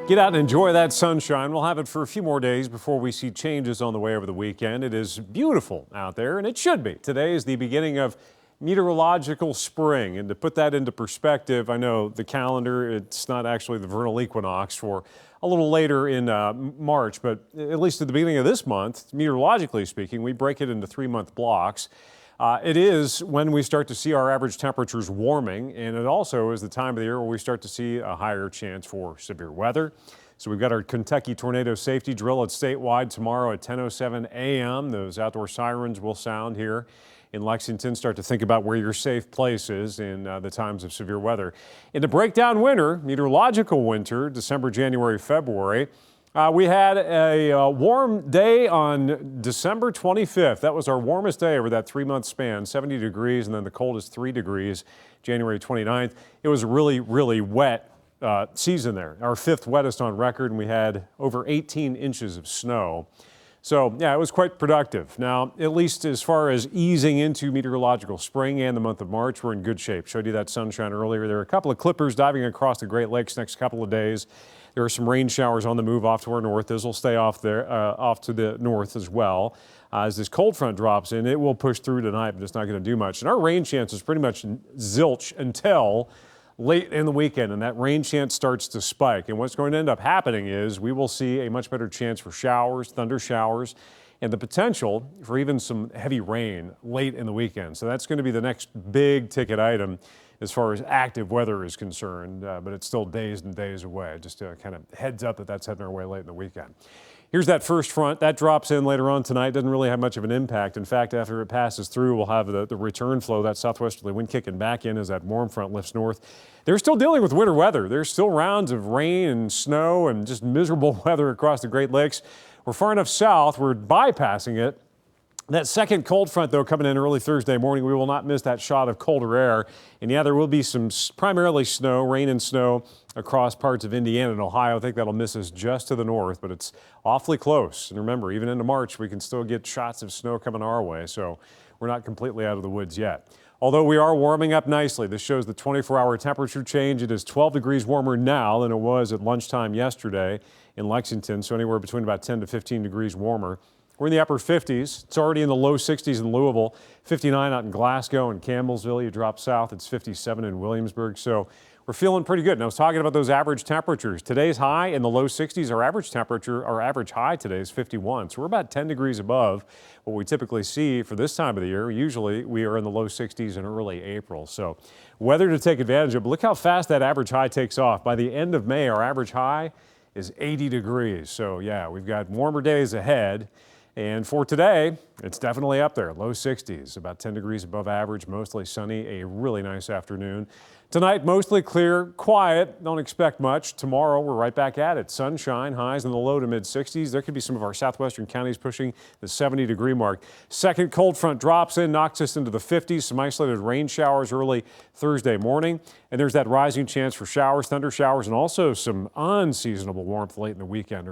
Get out and enjoy that sunshine. We'll have it for a few more days before we see changes on the way over the weekend. It is beautiful out there, and it should be. Today is the beginning of meteorological spring. And to put that into perspective, I know the calendar, it's not actually the vernal equinox for a little later in March, but at least at the beginning of this month, meteorologically speaking, we break it into 3-month blocks. It is when we start to see our average temperatures warming, and it also is the time of the year where we start to see a higher chance for severe weather. So we've got our Kentucky tornado safety drill at statewide tomorrow at 10:07 a.m. Those outdoor sirens will sound here in Lexington. Start to think about where your safe place is in the times of severe weather. And to break down winter, meteorological winter, December, January, February, we had a warm day on December 25th. That was our warmest day over that 3-month span, 70 degrees, and then the coldest 3 degrees, January 29th. It was a really, really wet season there, our 5th wettest on record, and we had over 18 inches of snow. So, yeah, it was quite productive. Now, at least as far as easing into meteorological spring and the month of March, we're in good shape. Showed you that sunshine earlier. There are a couple of clippers diving across the Great Lakes next couple of days. There are some rain showers on the move off to our north. Those will stay off there, off to the north as well. As this cold front drops in, it will push through tonight, but it's not going to do much. And our rain chance is pretty much zilch until late in the weekend, and that rain chance starts to spike. And what's going to end up happening is we will see a much better chance for showers, thunder showers, and the potential for even some heavy rain late in the weekend. So that's going to be the next big ticket item as far as active weather is concerned, but it's still days and days away. Just a kind of heads up that that's heading our way late in the weekend. Here's that first front. That drops in later on tonight. Doesn't really have much of an impact. In fact, after it passes through, we'll have the return flow, that southwesterly wind kicking back in as that warm front lifts north. They're still dealing with winter weather. There's still rounds of rain and snow and just miserable weather across the Great Lakes. We're far enough south, we're bypassing it. That second cold front, though, coming in early Thursday morning, we will not miss that shot of colder air. And yeah, there will be some primarily snow, rain and snow across parts of Indiana and Ohio. I think that'll miss us just to the north, but it's awfully close. And remember, even into March, we can still get shots of snow coming our way. So we're not completely out of the woods yet. Although we are warming up nicely. This shows the 24-hour temperature change. It is 12 degrees warmer now than it was at lunchtime yesterday in Lexington. So anywhere between about 10 to 15 degrees warmer. We're in the upper 50s. It's already in the low 60s in Louisville, 59 out in Glasgow and Campbellsville. You drop south, it's 57 in Williamsburg. So we're feeling pretty good. And I was talking about those average temperatures. Today's high in the low 60s. Our average temperature, our average high today is 51. So we're about 10 degrees above what we typically see for this time of the year. Usually we are in the low 60s in early April. So weather to take advantage of. But look how fast that average high takes off. By the end of May, our average high is 80 degrees. So yeah, we've got warmer days ahead. And for today, it's definitely up there, low 60s, about 10 degrees above average, mostly sunny, a really nice afternoon. Tonight, mostly clear, quiet, don't expect much. Tomorrow, we're right back at it. Sunshine, highs in the low to mid 60s. There could be some of our southwestern counties pushing the 70-degree mark. Second cold front drops in, knocks us into the 50s. Some isolated rain showers early Thursday morning. And there's that rising chance for showers, thunder showers, and also some unseasonable warmth late in the weekend.